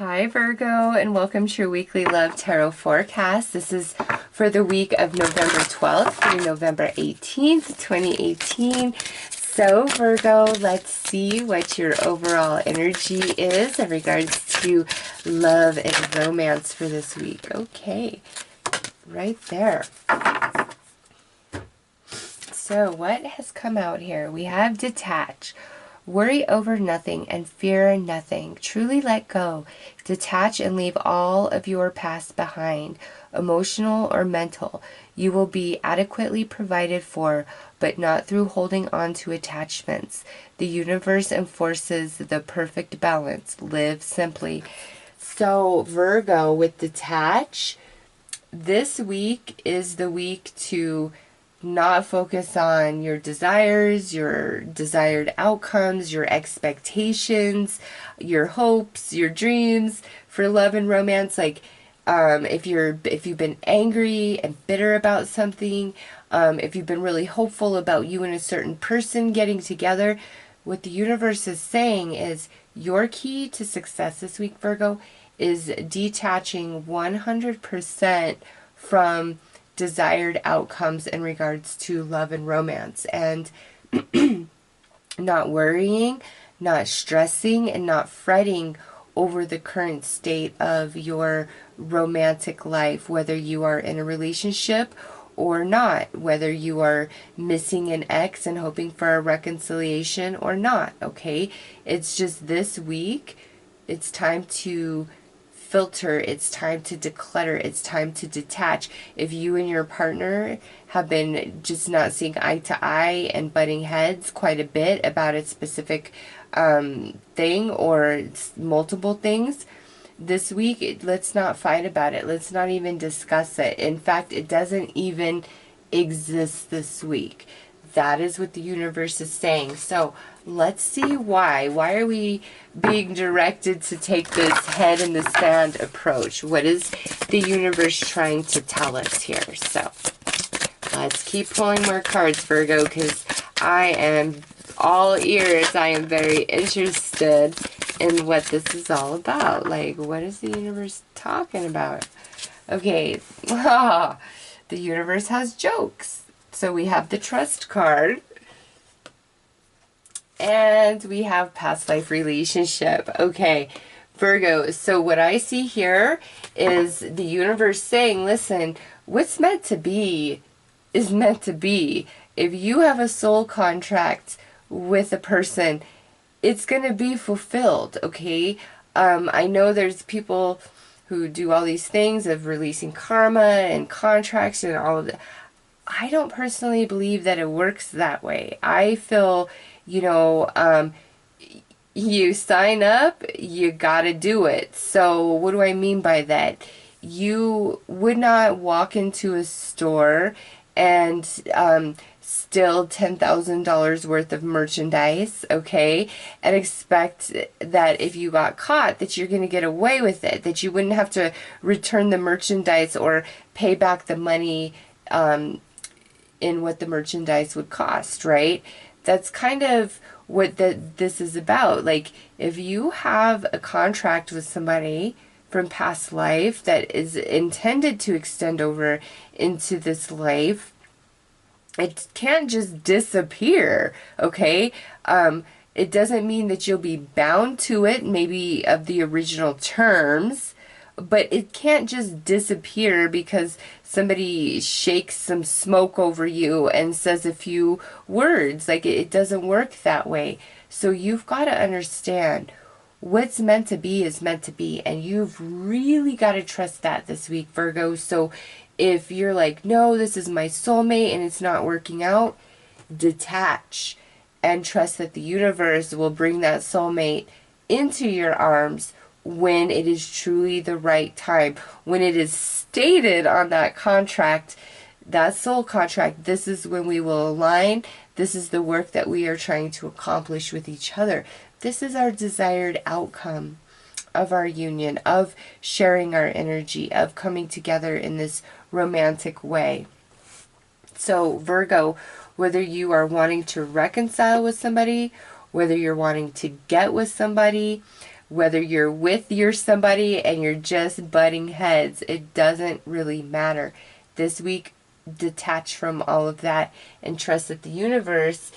Hi Virgo, and welcome to your weekly love tarot forecast. This is for the week of November 12th through November 18th, 2018. So Virgo, let's see what your overall energy is in regards to love and romance for this week. Okay, right there. So what has come out here? We have detach. Worry over nothing and fear nothing. Truly let go. Detach and leave all of your past behind, emotional or mental. You will be adequately provided for, but not through holding on to attachments. The universe enforces the perfect balance. Live simply. So Virgo, with detach, this week is the week to not focus on your desires, your desired outcomes, your expectations, your hopes, your dreams for love and romance. Like, if you've been angry and bitter about something, if you've been really hopeful about you and a certain person getting together, what the universe is saying is your key to success this week, Virgo, is detaching 100% from desired outcomes in regards to love and romance, and not worrying, not stressing, and not fretting over the current state of your romantic life, whether you are in a relationship or not, whether you are missing an ex and hoping for a reconciliation or not, okay? It's just this week, it's time to filter, it's time to declutter, it's time to detach. If you and your partner have been just not seeing eye to eye and butting heads quite a bit about a specific thing or multiple things, this week, let's not fight about it. Let's not even discuss it. In fact, it doesn't even exist this week. That is what the universe is saying. So let's see why. Why are we being directed to take this head in the sand approach? What is the universe trying to tell us here? So let's keep pulling more cards, Virgo, because I am all ears. I am very interested in what this is all about. Like, what is the universe talking about? Okay, the universe has jokes. So we have the trust card, and we have past life relationship. Okay, Virgo, so what I see here is the universe saying, listen, what's meant to be is meant to be. If you have a soul contract with a person, it's going to be fulfilled, okay? I know there's people who do all these things of releasing karma and contracts and all of that. I don't personally believe that it works that way. I feel, you sign up, you gotta do it. So what do I mean by that? You would not walk into a store and steal $10,000 worth of merchandise, okay, and expect that if you got caught that you're going to get away with it, that you wouldn't have to return the merchandise or pay back the money in what the merchandise would cost, right? That's kind of what this is about. Like, if you have a contract with somebody from past life that is intended to extend over into this life, it can't just disappear, okay? It doesn't mean that you'll be bound to it, maybe of the original terms, but it can't just disappear because somebody shakes some smoke over you and says a few words. Like, it doesn't work that way. So you've got to understand what's meant to be is meant to be, and you've really got to trust that this week, Virgo. So if you're like, no, this is my soulmate and it's not working out, detach and trust that the universe will bring that soulmate into your arms when it is truly the right time. When it is stated on that contract, that soul contract, this is when we will align. This is the work that we are trying to accomplish with each other. This is our desired outcome of our union, of sharing our energy, of coming together in this romantic way. So Virgo, whether you are wanting to reconcile with somebody, whether you're wanting to get with somebody, Whether you're with your somebody and you're just butting heads, it doesn't really matter. This week, detach from all of that and trust that the universe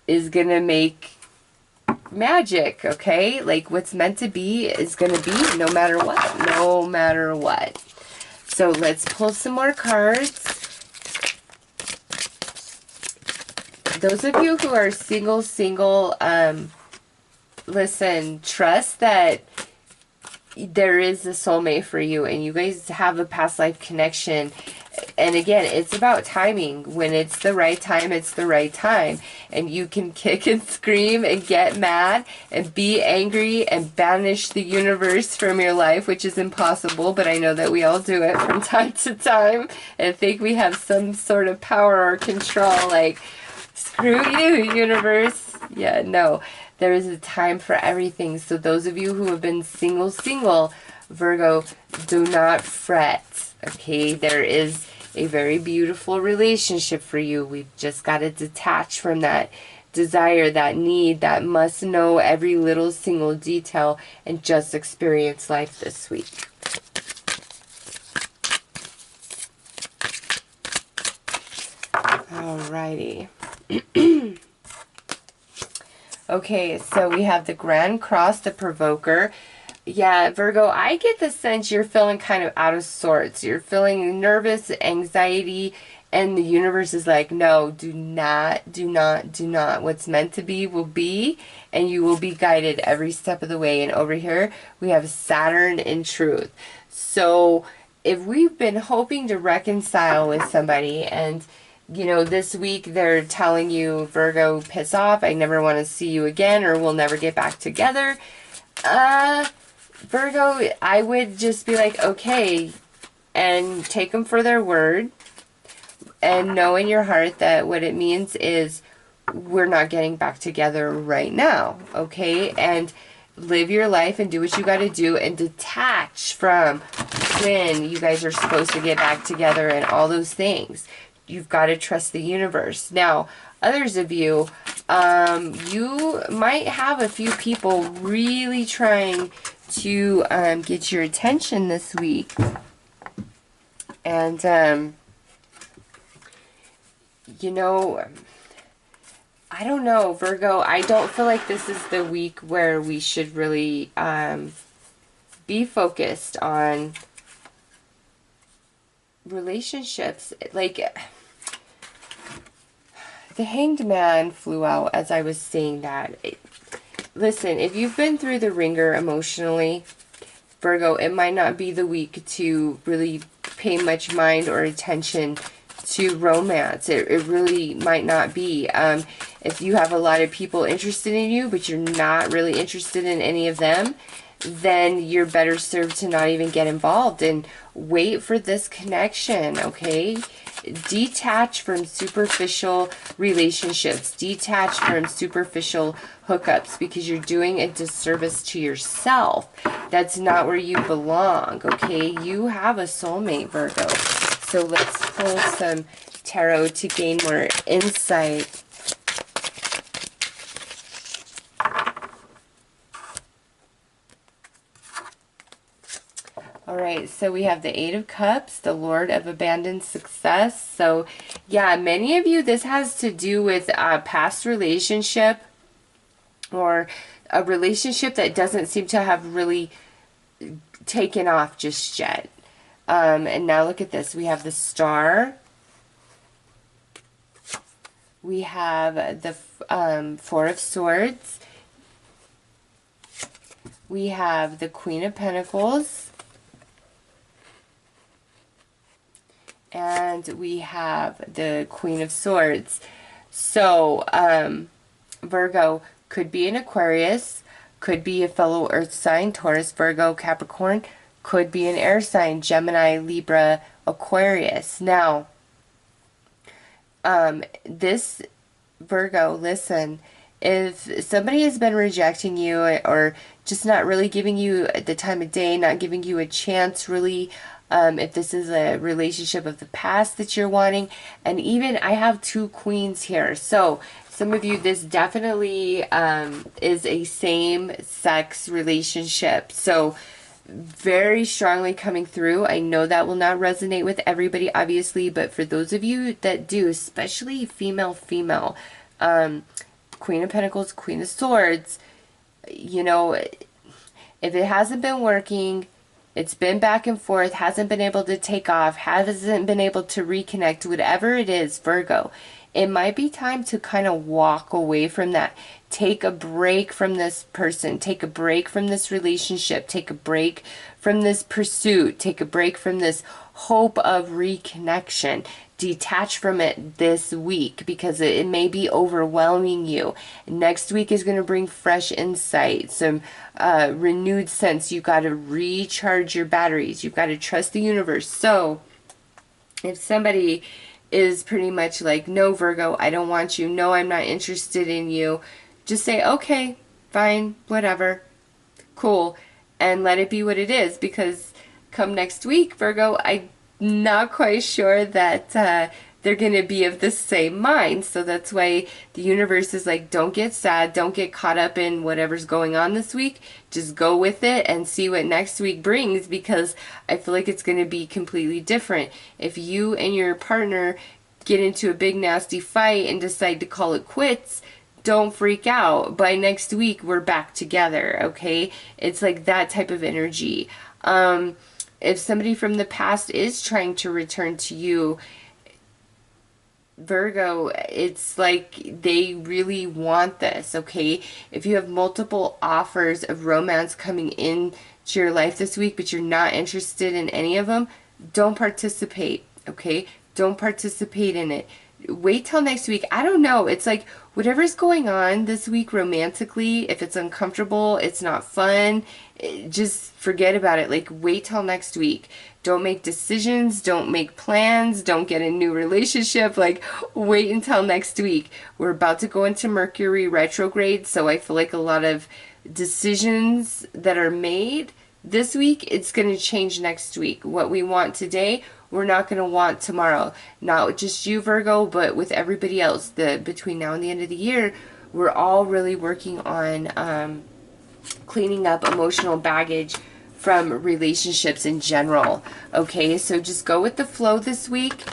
is going to make magic, okay? Like what's meant to be is going to be no matter what. No matter what. So let's pull some more cards. Those of you who are single, listen, trust that there is a soulmate for you and you guys have a past life connection. And again, it's about timing. When it's the right time, it's the right time. And you can kick and scream and get mad and be angry and banish the universe from your life, which is impossible, but I know that we all do it from time to time and think we have some sort of power or control, like, screw you, universe. Yeah, no. There is a time for everything. So those of you who have been single, Virgo, do not fret. Okay, there is a very beautiful relationship for you. We've just got to detach from that desire, that need, that must know every little single detail and just experience life this week. Alrighty. Okay, so we have the Grand Cross, the Provoker. Yeah, Virgo, I get the sense you're feeling kind of out of sorts. You're feeling nervous, anxiety, and the universe is like, no, do not, do not, do not. What's meant to be will be, and you will be guided every step of the way. And over here, we have Saturn in Truth. So if we've been hoping to reconcile with somebody and you know, this week they're telling you, Virgo, piss off, I never want to see you again, or we'll never get back together. Virgo, I would just be like, okay, and take them for their word, and know in your heart that what it means is we're not getting back together right now, okay? And live your life and do what you got to do and detach from when you guys are supposed to get back together and all those things. You've got to trust the universe. Now, others of you, you might have a few people really trying to get your attention this week. And, you know, I don't know, Virgo. I don't feel like this is the week where we should really be focused on relationships. Like, the Hanged Man flew out as I was saying that. Listen, if you've been through the ringer emotionally, Virgo, it might not be the week to really pay much mind or attention to romance. It really might not be. If you have a lot of people interested in you, but you're not really interested in any of them, then you're better served to not even get involved and wait for this connection, okay? Detach from superficial relationships. Detach from superficial hookups because you're doing a disservice to yourself. That's not where you belong, okay? You have a soulmate, Virgo. So let's pull some tarot to gain more insight. Alright, so we have the Eight of Cups, the Lord of Abandoned Success. So, yeah, many of you, this has to do with a past relationship or a relationship that doesn't seem to have really taken off just yet. And now look at this. We have the Star. We have the Four of Swords. We have the Queen of Pentacles. And we have the Queen of Swords. So, Virgo could be an Aquarius, could be a fellow Earth sign, Taurus, Virgo, Capricorn, could be an air sign, Gemini, Libra, Aquarius. Now, this, Virgo, listen, if somebody has been rejecting you or just not really giving you the time of day, not giving you a chance really, if this is a relationship of the past that you're wanting, and even I have two queens here. So some of you, this definitely is a same-sex relationship. So very strongly coming through. I know that will not resonate with everybody, obviously, but for those of you that do, especially female, Queen of Pentacles, Queen of Swords, you know, if it hasn't been working, it's been back and forth, hasn't been able to take off, hasn't been able to reconnect, whatever it is, Virgo, it might be time to kind of walk away from that. Take a break from this person. Take a break from this relationship. Take a break from this pursuit. Take a break from this hope of reconnection. Detach from it this week because it may be overwhelming you. Next week is going to bring fresh insight, some renewed sense. You've got to recharge your batteries. You've got to trust the universe. So if somebody is pretty much like, no, Virgo, I don't want you. No, I'm not interested in you. Just say, okay, fine, whatever, cool, and let it be what it is, because come next week, Virgo, I'm not quite sure that they're going to be of the same mind. So that's why the universe is like, don't get sad, don't get caught up in whatever's going on this week. Just go with it and see what next week brings, because I feel like it's going to be completely different. If you and your partner get into a big nasty fight and decide to call it quits, don't freak out. By next week, we're back together, okay? It's like that type of energy. If somebody from the past is trying to return to you, Virgo, it's like they really want this, okay? If you have multiple offers of romance coming into your life this week, but you're not interested in any of them, don't participate, okay? Don't participate in it. Wait till next week. I don't know. It's like whatever's going on this week romantically, if it's uncomfortable, it's not fun, just forget about it. Like, wait till next week. Don't make decisions. Don't make plans. Don't get a new relationship. Like, wait until next week. We're about to go into Mercury retrograde, so I feel like a lot of decisions that are made this week, it's going to change next week. What we want today, we're not going to want tomorrow. Not just you, Virgo, but with everybody else. Between now and the end of the year, we're all really working on cleaning up emotional baggage from relationships in general. Okay, so just go with the flow this week.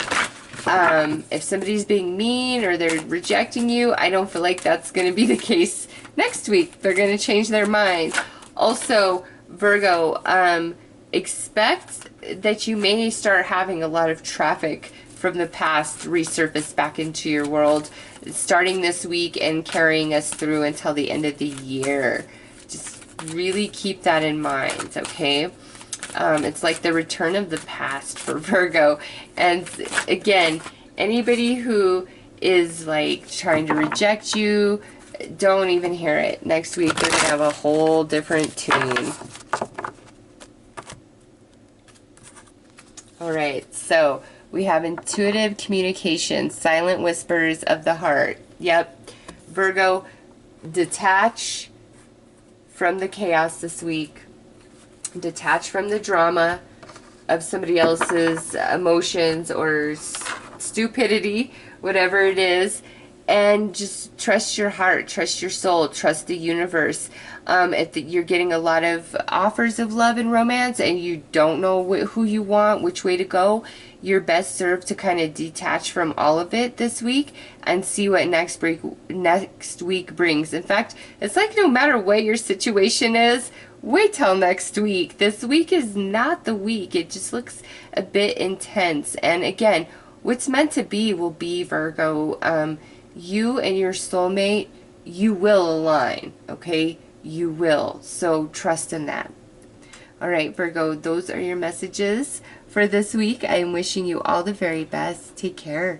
If somebody's being mean or they're rejecting you, I don't feel like that's going to be the case next week. They're going to change their mind. Also, Virgo, expect that you may start having a lot of traffic from the past resurface back into your world starting this week and carrying us through until the end of the year. Just really keep that in mind, okay? It's like the return of the past for Virgo. And again, anybody who is like trying to reject you, don't even hear it. Next week they're going to have a whole different tune. Alright, so we have intuitive communication, silent whispers of the heart. Yep, Virgo, detach from the chaos this week. Detach from the drama of somebody else's emotions or stupidity, whatever it is, and just trust your heart, trust your soul, trust the universe. If you're getting a lot of offers of love and romance and you don't know who you want, which way to go, you're best served to kind of detach from all of it this week and see what next week brings. In fact, it's like no matter what your situation is, wait till next week. This week is not the week. It just looks a bit intense. And again, what's meant to be will be, Virgo. You and your soulmate, you will align, okay? You will. So trust in that. All right, Virgo, those are your messages for this week. I am wishing you all the very best. Take care.